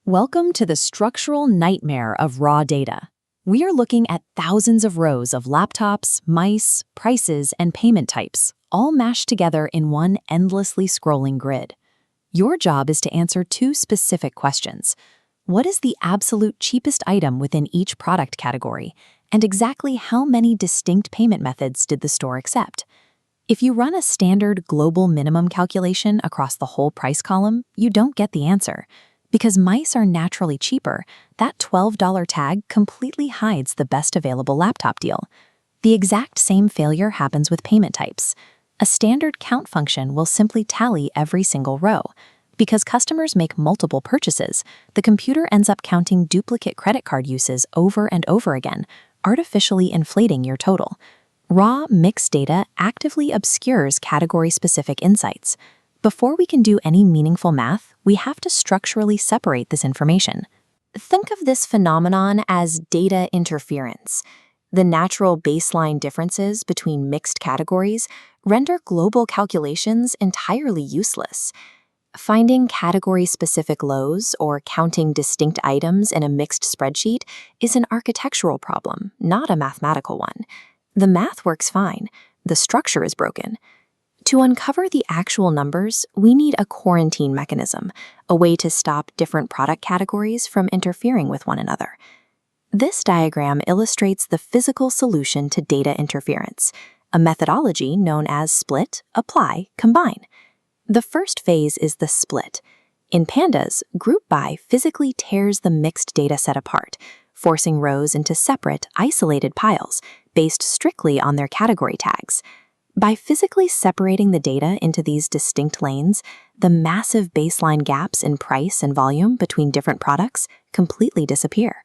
Welcome to the structural nightmare of raw data. We are looking at thousands of rows of laptops, mice, prices, and payment types, all mashed together in one endlessly scrolling grid. Your job is to answer two specific questions. What is the absolute cheapest item within each product category, and exactly how many distinct payment methods did the store accept? If you run a standard global minimum calculation across the whole price column, you don't get the answer. Because mice are naturally cheaper, that $12 tag completely hides the best available laptop deal. The exact same failure happens with payment types. A standard count function will simply tally every single row. Because customers make multiple purchases, the computer ends up counting duplicate credit card uses over and over again, artificially inflating your total. Raw, mixed data actively obscures category-specific insights. Before we can do any meaningful math, we have to structurally separate this information. Think of this phenomenon as data interference. The natural baseline differences between mixed categories render global calculations entirely useless. Finding category-specific lows or counting distinct items in a mixed spreadsheet is an architectural problem, not a mathematical one. The math works fine. The structure is broken. To uncover the actual numbers, we need a quarantine mechanism, a way to stop different product categories from interfering with one another. This diagram illustrates the physical solution to data interference, a methodology known as split, apply, combine. The first phase is the split. In Pandas, Group By physically tears the mixed data set apart, forcing rows into separate, isolated piles based strictly on their category tags. By physically separating the data into these distinct lanes, the massive baseline gaps in price and volume between different products completely disappear.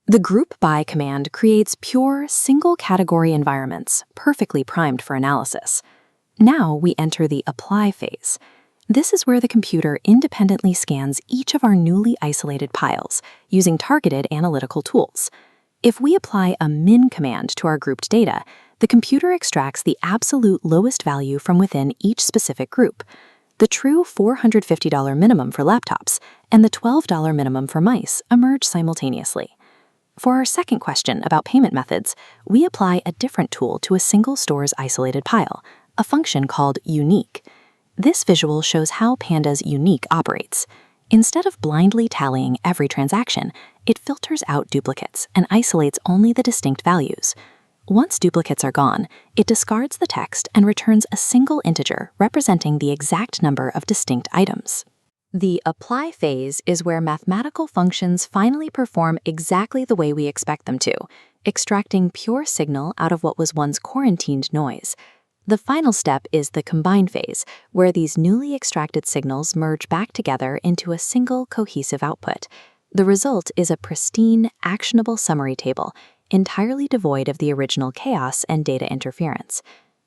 The Group By command creates pure, single-category environments, perfectly primed for analysis. Now we enter the apply phase. This is where the computer independently scans each of our newly isolated piles, using targeted analytical tools. If we apply a min command to our grouped data, the computer extracts the absolute lowest value from within each specific group. The true $450 minimum for laptops and the $12 minimum for mice emerge simultaneously. For our second question about payment methods, we apply a different tool to a single store's isolated pile, a function called unique. This visual shows how Pandas unique operates. Instead of blindly tallying every transaction, it filters out duplicates and isolates only the distinct values. Once duplicates are gone, it discards the text and returns a single integer representing the exact number of distinct items. The apply phase is where mathematical functions finally perform exactly the way we expect them to, extracting pure signal out of what was once quarantined noise. The final step is the combine phase, where these newly extracted signals merge back together into a single cohesive output. The result is a pristine, actionable summary table, entirely devoid of the original chaos and data interference.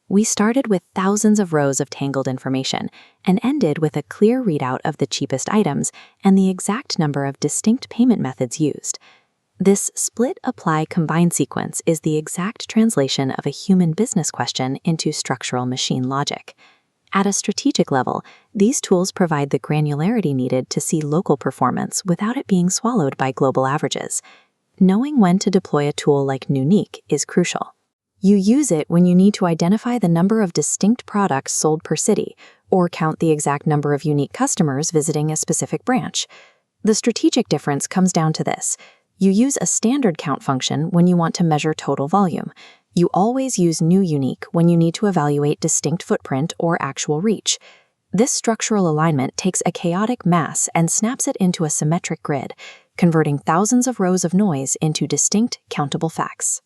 We started with thousands of rows of tangled information and ended with a clear readout of the cheapest items and the exact number of distinct payment methods used. This split, apply, combine sequence is the exact translation of a human business question into structural machine logic. At a strategic level, these tools provide the granularity needed to see local performance without it being swallowed by global averages. Knowing when to deploy a tool like Unique is crucial. You use it when you need to identify the number of distinct products sold per city, or count the exact number of unique customers visiting a specific branch. The strategic difference comes down to this. You use a standard count function when you want to measure total volume. You always use new unique when you need to evaluate distinct footprint or actual reach. This structural alignment takes a chaotic mass and snaps it into a symmetric grid, converting thousands of rows of noise into distinct, countable facts.